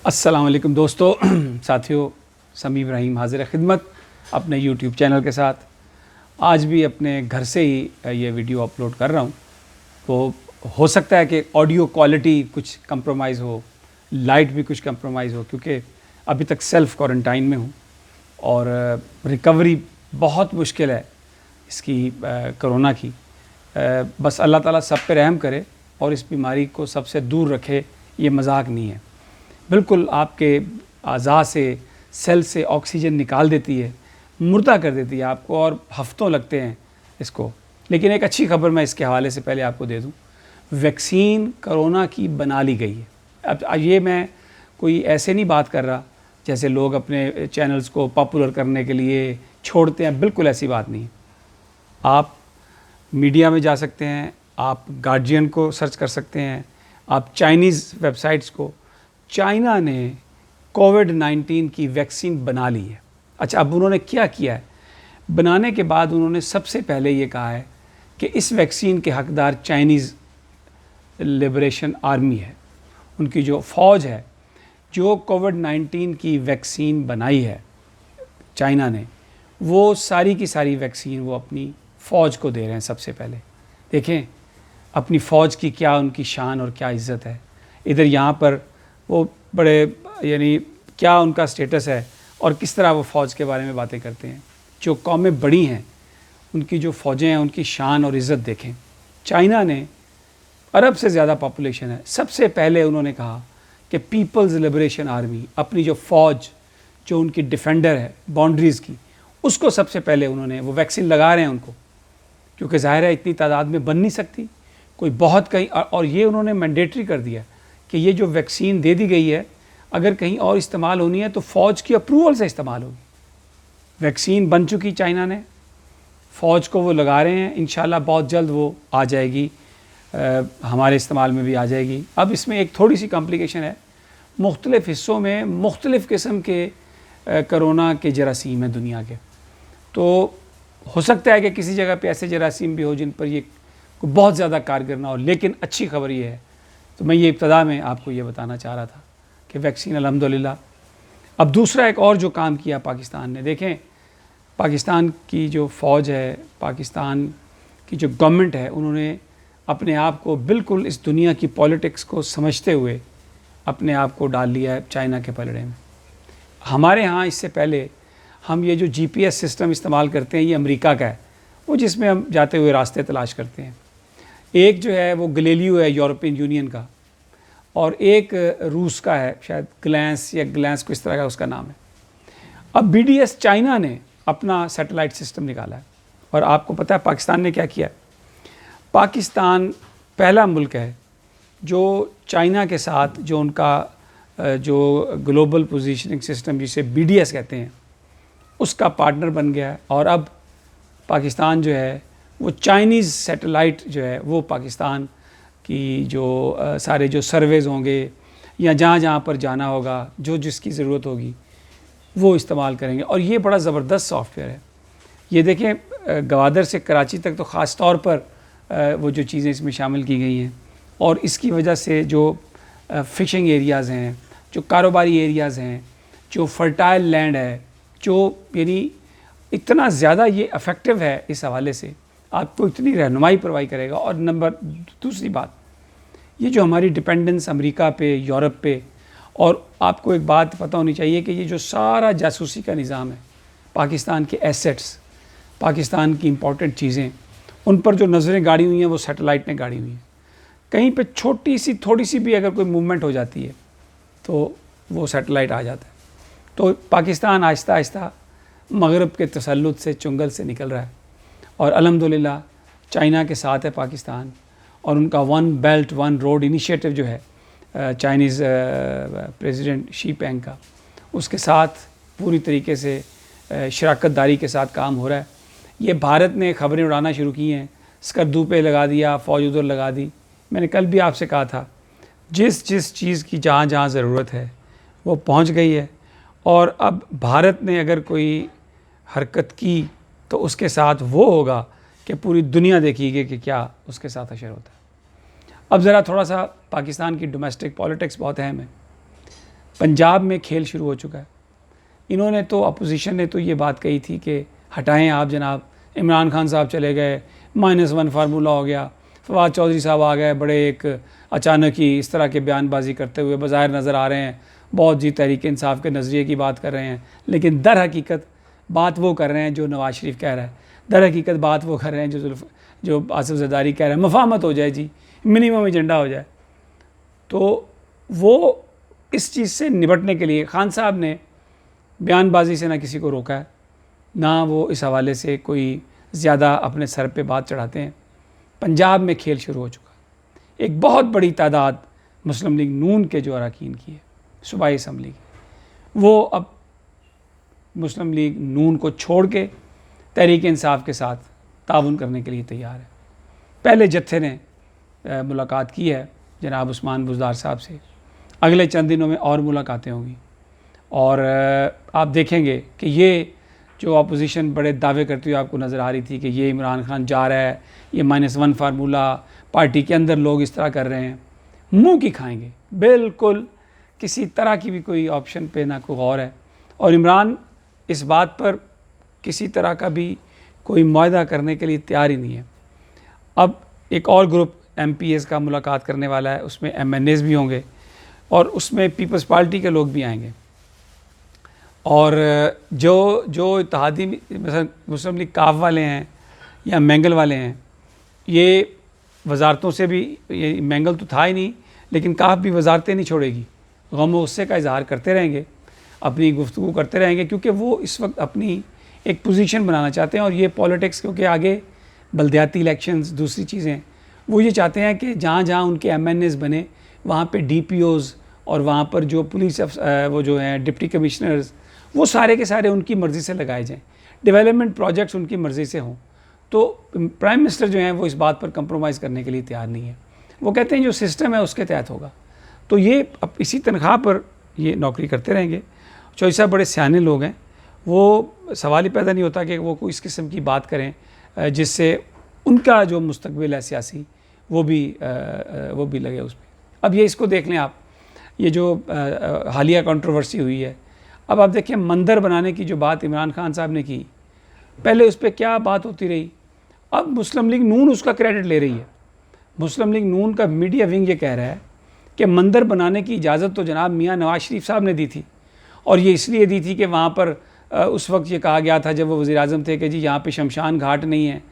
अस्सलाम वालेकुम दोस्तों साथियों, समी इब्राहिम हाजिर खिदमत अपने यूट्यूब चैनल के साथ। आज भी अपने घर से ही ये वीडियो अपलोड कर रहा हूँ। तो हो सकता है कि ऑडियो क्वालिटी कुछ कंप्रोमाइज़ हो, लाइट भी कुछ कंप्रोमाइज़ हो, क्योंकि अभी तक सेल्फ़ क्वारंटाइन में हूँ और रिकवरी बहुत मुश्किल है इसकी कोरोना की। बस अल्लाह ताला सब पे रहम करे और इस बीमारी को सबसे दूर रखे। ये मजाक नहीं है, बिल्कुल आपके अज़ा से, सेल से ऑक्सीजन निकाल देती है, मुर्दा कर देती है आपको, और हफ्तों लगते हैं इसको। लेकिन एक अच्छी खबर मैं इसके हवाले से पहले आपको दे दूं, वैक्सीन कोरोना की बना ली गई है। अब ये मैं कोई ऐसे नहीं बात कर रहा जैसे लोग अपने चैनल्स को पॉपुलर करने के लिए छोड़ते हैं, बिल्कुल ऐसी बात नहीं। आप मीडिया में जा सकते हैं, आप गार्जियन को सर्च कर सकते हैं, आप चाइनीज़ वेबसाइट्स को। चाइना ने कोविड-19 की वैक्सीन बना ली है। अच्छा, अब उन्होंने क्या किया है? बनाने के बाद उन्होंने सबसे पहले ये कहा है कि इस वैक्सीन के हकदार चाइनीज़ लिबरेशन आर्मी है। उनकी जो फ़ौज है, जो कोविड-19 की वैक्सीन बनाई है चाइना ने, वो सारी की सारी वैक्सीन वो अपनी फ़ौज को दे रहे हैं। सबसे पहले देखें अपनी फ़ौज की क्या उनकी शान और क्या इज़्ज़त है। इधर यहाँ पर वो बड़े यानी क्या उनका स्टेटस है और किस तरह वो फ़ौज के बारे में बातें करते हैं। जो कौमें बड़ी हैं उनकी जो फ़ौजें हैं उनकी शान और इज़्ज़त देखें। चाइना ने अरब से ज़्यादा पॉपुलेशन है। सबसे पहले उन्होंने कहा कि पीपल्स लिबरेशन आर्मी, अपनी जो फ़ौज जो उनकी डिफेंडर है बाउंड्रीज़ की, उसको सबसे पहले उन्होंने वो वैक्सीन लगा रहे हैं उनको, क्योंकि ज़ाहिर है इतनी तादाद में बन नहीं सकती कोई बहुत कहीं। और ये उन्होंने मैंडेटरी कर दिया कि ये जो वैक्सीन दे दी गई है, अगर कहीं और इस्तेमाल होनी है तो फ़ौज की अप्रूवल से इस्तेमाल होगी। वैक्सीन बन चुकी चाइना ने, फ़ौज को वो लगा रहे हैं, इंशाल्लाह बहुत जल्द वो आ जाएगी, हमारे इस्तेमाल में भी आ जाएगी। अब इसमें एक थोड़ी सी कॉम्प्लिकेशन है, मुख्तलिफ़ हिस्सों में मुख्तलिफ़ किस्म के कोरोना के जरासीम हैं दुनिया के। तो हो सकता है कि किसी जगह पे ऐसे जरासीम भी हो जिन पर ये बहुत ज़्यादा कारगर ना हो। लेकिन अच्छी खबर ये है, तो मैं ये इब्तदा में आपको ये बताना चाह रहा था कि वैक्सीन अल्हम्दुलिल्लाह। अब दूसरा एक और जो काम किया पाकिस्तान ने, देखें पाकिस्तान की जो फ़ौज है, पाकिस्तान की जो गवर्नमेंट है, उन्होंने अपने आप को बिल्कुल इस दुनिया की पॉलिटिक्स को समझते हुए अपने आप को डाल लिया है चाइना के पलड़े में। हमारे यहाँ इससे पहले हम ये जो GPS सिस्टम इस्तेमाल करते हैं, ये अमेरिका का है, वो जिसमें हम जाते हुए रास्ते तलाश करते हैं। एक जो है वो गैलीलियो है यूरोपियन यूनियन का, और एक रूस का है, शायद ग्लैंस या ग्लैंस को इस तरह का उसका नाम है। अब BDS चाइना ने अपना सैटेलाइट सिस्टम निकाला है, और आपको पता है पाकिस्तान ने क्या किया है? पाकिस्तान पहला मुल्क है जो चाइना के साथ जो उनका जो ग्लोबल पोजीशनिंग सिस्टम जिसे BDS कहते हैं, उसका पार्टनर बन गया है। और अब पाकिस्तान जो है वो चाइनीज़ सैटेलाइट जो है वो पाकिस्तान की जो सारे जो सर्वेज़ होंगे या जहाँ जहाँ पर जाना होगा, जो जिसकी ज़रूरत होगी वो इस्तेमाल करेंगे। और ये बड़ा ज़बरदस्त सॉफ्टवेयर है। ये देखें गवादर से कराची तक तो ख़ास तौर पर वो जो चीज़ें इसमें शामिल की गई हैं, और इसकी वजह से जो फ़िशिंग एरियाज़ हैं, जो कारोबारी एरियाज़ हैं, जो फर्टाइल लैंड है, जो यानी इतना ज़्यादा ये इफ़ेक्टिव है, इस हवाले से आपको इतनी रहनुमाई प्रोवाइड करेगा। और दूसरी बात, ये जो हमारी डिपेंडेंस अमेरिका पे, यूरोप पे, और आपको एक बात पता होनी चाहिए कि ये जो सारा जासूसी का निज़ाम है, पाकिस्तान के एसेट्स, पाकिस्तान की इंपॉर्टेंट चीज़ें, उन पर जो नज़रें गाड़ी हुई हैं वो सैटेलाइट ने गाड़ी हुई हैं। कहीं पे छोटी सी थोड़ी सी भी अगर कोई मूवमेंट हो जाती है तो वो सैटेलाइट आ जाता है। तो पाकिस्तान आहिस्ता आहिस्ता मगरब के तसल्लुत से, चुंगल से निकल रहा है, और अल्हम्दुलिल्लाह चाइना के साथ है पाकिस्तान। और उनका one belt one road initiative जो है चाइनीज़ प्रेसिडेंट शी पेंग का, उसके साथ पूरी तरीके से शराकत दारी के साथ काम हो रहा है। ये भारत ने ख़बरें उड़ाना शुरू की हैं, स्कर्दू पे लगा दिया, फ़ौज उधर लगा दी। मैंने कल भी आपसे कहा था, जिस जिस चीज़ की जहाँ जहाँ ज़रूरत है वो पहुँच गई है। और अब भारत ने अगर कोई हरकत की तो उसके साथ वो होगा कि पूरी दुनिया देखेगी कि क्या उसके साथ असर होता है। अब ज़रा थोड़ा सा पाकिस्तान की डोमेस्टिक पॉलिटिक्स बहुत अहम है। पंजाब में खेल शुरू हो चुका है। इन्होंने तो अपोजिशन ने तो ये बात कही थी कि हटाएं आप जनाब, इमरान खान साहब चले गए, -1 फार्मूला हो गया, फवाद चौधरी साहब आ गए, बड़े एक अचानक ही इस तरह के बयानबाजी करते हुए बज़ाहिर नज़र आ रहे हैं, बहुत जी तहरीक इंसाफ के नज़रिए की बात कर रहे हैं, लेकिन दर हकीकत बात वो कर रहे हैं जो नवाज शरीफ कह रहा है, दर हकीकत बात वो कर रहे हैं जो आसिफ ज़रदारी कह रहे हैं, मफाहमत हो जाए जी, मिनिमम एजेंडा हो जाए। तो वो इस चीज़ से निपटने के लिए खान साहब ने बयानबाजी से ना किसी को रोका है, ना वो इस हवाले से कोई ज़्यादा अपने सर पे बात चढ़ाते हैं। पंजाब में खेल शुरू हो चुका है। एक बहुत बड़ी तादाद मुस्लिम लीग नून के जो अरकान की है सूबाई असम्बली की, वो अब मुस्लिम लीग नून को छोड़ के तहरीक इंसाफ के साथ ताउन करने के लिए तैयार है। पहले जत्थे ने मुलाकात की है जनाब उस्मान बुज़दार साहब से, अगले चंद दिनों में और मुलाकातें होंगी और आप देखेंगे कि ये जो अपोजिशन बड़े दावे करती हुई आपको नज़र आ रही थी कि ये इमरान खान जा रहा है, ये -1 फार्मूला, पार्टी के अंदर लोग इस तरह कर रहे हैं, मुंह की खाएंगे, बिल्कुल किसी तरह की भी कोई ऑप्शन पे ना कोई गौर है। और इमरान इस बात पर किसी तरह का भी कोई मुआहदा करने के लिए तैयार ही नहीं है। अब एक और ग्रुप MPs का मुलाकात करने वाला है, उसमें MNAs भी होंगे और उसमें पीपल्स पार्टी के लोग भी आएंगे और जो इत्तेहादी मुस्लिम लीग काफ वाले हैं या मैंगल वाले हैं, ये वजारतों से भी, ये मैंगल तो था ही नहीं लेकिन काफ भी वजारतें नहीं छोड़ेगी, गम व गुस्से का इजहार करते रहेंगे, अपनी गुफ्तगू करते रहेंगे, क्योंकि वो इस वक्त अपनी एक पोजीशन बनाना चाहते हैं। और ये पॉलिटिक्स क्योंकि आगे बल्दियाती इलेक्शंस दूसरी चीज़ें, वो ये चाहते हैं कि जहाँ जहाँ उनके MNAs बने वहाँ पे DPOs और वहाँ पर जो पुलिस वो जो हैं डिप्टी कमिश्नर्स, वो सारे के सारे उनकी मर्ज़ी से लगाए जाएँ, डेवलपमेंट प्रोजेक्ट्स उनकी मर्ज़ी से हों। तो प्राइम मिनिस्टर जो हैं वो इस बात पर कंप्रोमाइज़ करने के लिए तैयार नहीं है। वो कहते हैं जो सिस्टम है उसके तहत होगा। तो ये अब इसी तनख्वाह पर ये नौकरी करते रहेंगे। चौधरी साहब बड़े सियाने लोग हैं, वो सवाल ही पैदा नहीं होता कि वो कोई इस किस्म की बात करें जिससे उनका जो मुस्तकबिल है सियासी वो भी लगे उस पर। अब ये इसको देख लें आप, ये जो हालिया कंट्रोवर्सी हुई है, अब आप देखिए मंदिर बनाने की जो बात इमरान खान साहब ने की, पहले उस पर क्या बात होती रही, अब मुस्लिम लीग नून उसका क्रेडिट ले रही है। मुस्लिम लीग नून का मीडिया विंग ये कह रहा है कि मंदिर बनाने की इजाज़त तो जनाब मियाँ नवाज शरीफ साहब ने दी थी, और ये इसलिए दी थी कि वहाँ पर उस वक्त ये कहा गया था जब वो वज़ीर आज़म थे कि जी यहाँ पे शमशान घाट नहीं है,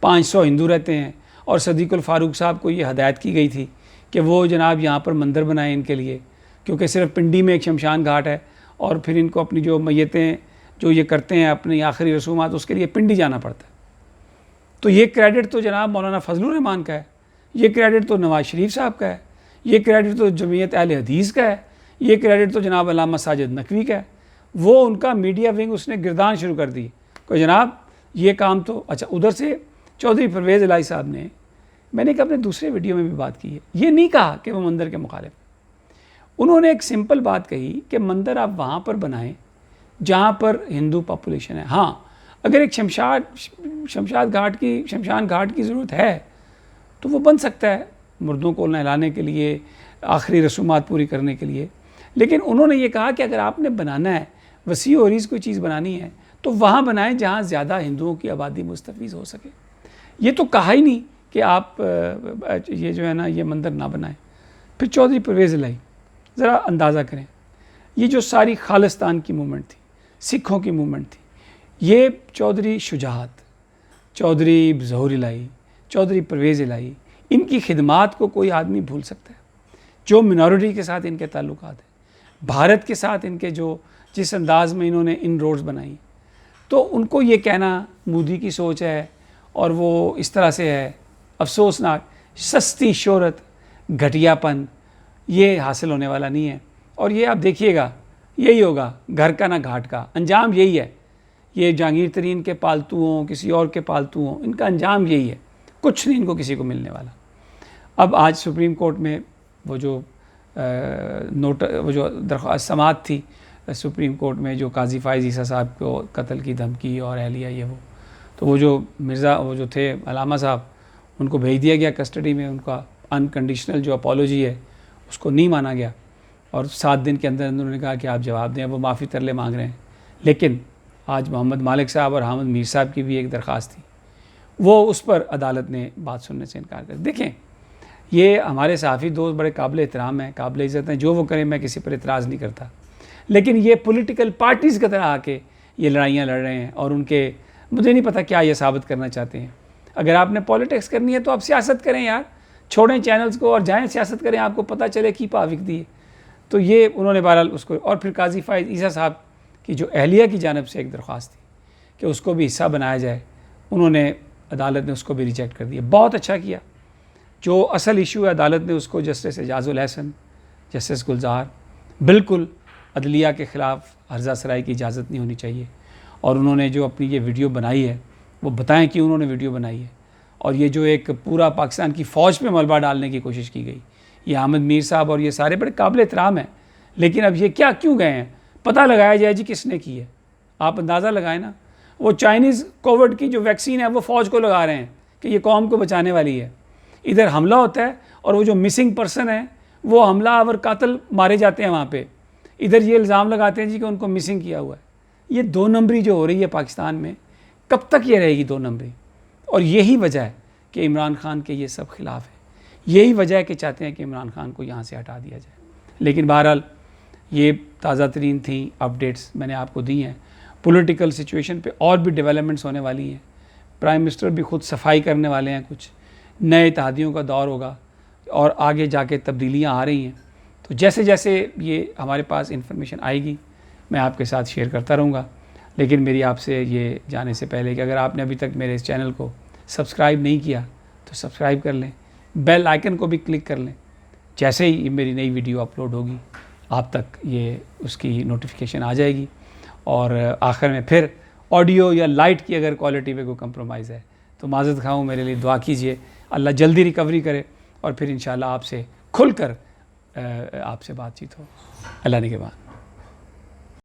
500 हिंदू रहते हैं, और सदीकुल फ़ारूक साहब को ये हदायत की गई थी कि वो जनाब यहाँ पर मंदिर बनाएं इनके लिए, क्योंकि सिर्फ पिंडी में एक शमशान घाट है और फिर इनको अपनी जो मैयतें जो ये करते हैं अपनी आखिरी रसूमात, उसके लिए पिंडी जाना पड़ता है। तो ये क्रेडिट तो जनाब मौलाना फजलुर रहमान का है, ये क्रेडिट तो नवाज शरीफ साहब का है, ये क्रेडिट तो जमीयत अहले हदीस का है, ये क्रेडिट तो जनाब अल्लामा साजिद नकवी का है। वो उनका मीडिया विंग उसने गिरदान शुरू कर दी कि जनाब ये काम तो अच्छा। उधर से चौधरी परवेज़ इलाही साहब ने, मैंने एक अपने दूसरे वीडियो में भी बात की है, ये नहीं कहा कि वो मंदिर के मुखालिफ, उन्होंने एक सिंपल बात कही कि मंदिर आप वहाँ पर बनाएं जहाँ पर हिंदू पॉपुलेशन है। हाँ, अगर एक शमशान घाट की ज़रूरत है तो वो बन सकता है मुर्दों को नहलाने के लिए, आखिरी रसूमात पूरी करने के लिए, लेकिन उन्होंने ये कहा कि अगर आपने बनाना है, वसी और रीज़ कोई चीज़ बनानी है तो वहाँ बनाएं जहाँ ज़्यादा हिंदुओं की आबादी मुस्तफ़ीज़ हो सके। ये तो कहा ही नहीं कि आप ये जो है ना ये मंदिर ना बनाएं। फिर चौधरी परवेज़ इलाही, ज़रा अंदाज़ा करें, ये जो सारी खालिस्तान की मूवमेंट थी, सिखों की मूवमेंट थी, ये चौधरी शुजात, चौधरी ज़हूर इलाही, चौधरी परवेज़ इलाही, इनकी खिदमात को कोई आदमी भूल सकता है। जो मिनॉरिटी के साथ इनके ताल्लुकात हैं, भारत के साथ इनके जो जिस अंदाज़ में इन्होंने इन रोड्स बनाई, तो उनको ये कहना मोदी की सोच है और वो इस तरह से है, अफसोसनाक। सस्ती शोहरत, घटियापन, ये हासिल होने वाला नहीं है। और ये आप देखिएगा, यही होगा घर का ना घाट का, अंजाम यही है। ये जहांगीर तरीन के पालतू हों, किसी और के पालतू हों, इनका अंजाम यही है, कुछ नहीं इनको किसी को मिलने वाला। अब आज सुप्रीम कोर्ट में वो जो दरख्वास्त समाअत थी सुप्रीम कोर्ट में, जो काजी फ़ाइज़ ईसा साहब को कत्ल की धमकी और एहलिया ये वो, तो वो जो थे अलामा साहब, उनको भेज दिया गया कस्टडी में। उनका अनकंडीशनल जो अपॉलोजी है उसको नहीं माना गया। और 7 दिन के अंदर अंदर उन्होंने कहा कि आप जवाब दें। वो माफ़ी तरले मांग रहे हैं। लेकिन आज मोहम्मद मालिक साहब और हामिद मीर साहब की भी एक दरख्वास्त थी, वो उस पर अदालत ने बात सुनने से इनकार कर। देखें, ये हमारे सहाफ़ी दोस्त बड़े काबिल एहतराम हैं, काबिल इज़्ज़त हैं, जो वो करें मैं किसी पर एतराज़ नहीं करता। लेकिन ये पॉलिटिकल पार्टीज़ की तरह आके ये लड़ाइयाँ लड़ रहे हैं और उनके मुझे नहीं पता क्या ये साबित करना चाहते हैं। अगर आपने पॉलिटिक्स करनी है तो आप सियासत करें यार, छोड़ें चैनल्स को और जाएँ सियासत करें, आपको पता चले की पाविक दी है। तो ये उन्होंने बहरहाल उसको, और फिर काजी फ़ाइज़ ईसा साहब की जो अहलिया की जानिब से एक दरख्वास्त थी कि उसको भी हिस्सा बनाया जाए, उन्होंने अदालत ने उसको भी रिजेक्ट कर दिया। बहुत अच्छा किया। जो असल इशू है अदालत ने उसको जस्टिस एजाजुल हसन, जस्टिस गुलजार, बिल्कुल अदलिया के ख़िलाफ़ हर्जा सराई की इजाज़त नहीं होनी चाहिए। और उन्होंने जो अपनी ये वीडियो बनाई है वो बताएं कि उन्होंने वीडियो बनाई है। और ये जो एक पूरा पाकिस्तान की फ़ौज पे मलबा डालने की कोशिश की गई, ये हामिद मीर साहब और ये सारे बड़े काबिल एहतराम हैं। लेकिन अब ये क्या क्यों गए हैं, पता लगाया जाए जी किसने की है। आप अंदाज़ा लगाएं ना, वो चाइनीज़ कोविड की जो वैक्सीन है वो फ़ौज को लगा रहे हैं कि ये कौम को बचाने वाली है। इधर हमला होता है और वो जो मिसिंग पर्सन है वो हमलावर कातिल मारे जाते हैं वहाँ पे। इधर ये इल्ज़ाम लगाते हैं जी कि उनको मिसिंग किया हुआ है। ये 2 नंबरी जो हो रही है पाकिस्तान में, कब तक ये रहेगी 2 नंबरी? और यही वजह है कि इमरान खान के ये सब खिलाफ है। यही वजह है कि चाहते हैं कि इमरान खान को यहाँ से हटा दिया जाए। लेकिन बहरहाल ये ताज़ा तरीन थी अपडेट्स मैंने आपको दी हैं। पॉलिटिकल सिचुएशन पे और भी डेवलपमेंट्स होने वाली हैं। प्राइम मिनिस्टर भी खुद सफाई करने वाले हैं, कुछ नए इत्तेहादियों का दौर होगा और आगे जाके तब्दीलियाँ आ रही हैं। तो जैसे जैसे ये हमारे पास इन्फॉर्मेशन आएगी मैं आपके साथ शेयर करता रहूँगा। लेकिन मेरी आपसे ये जाने से पहले कि अगर आपने अभी तक मेरे इस चैनल को सब्सक्राइब नहीं किया तो सब्सक्राइब कर लें, बेल आइकन को भी क्लिक कर लें। जैसे ही मेरी नई वीडियो अपलोड होगी आप तक ये उसकी नोटिफिकेशन आ जाएगी। और आखिर में फिर ऑडियो या लाइट की अगर क्वालिटी पे कोई कंप्रोमाइज़ है तो माज़रत खाऊँ, मेरे लिए दुआ कीजिए। अल्लाह जल्दी रिकवरी करे और फिर इंशाल्लाह आपसे खुलकर आपसे बातचीत हो। अल्लाह ने के बाद।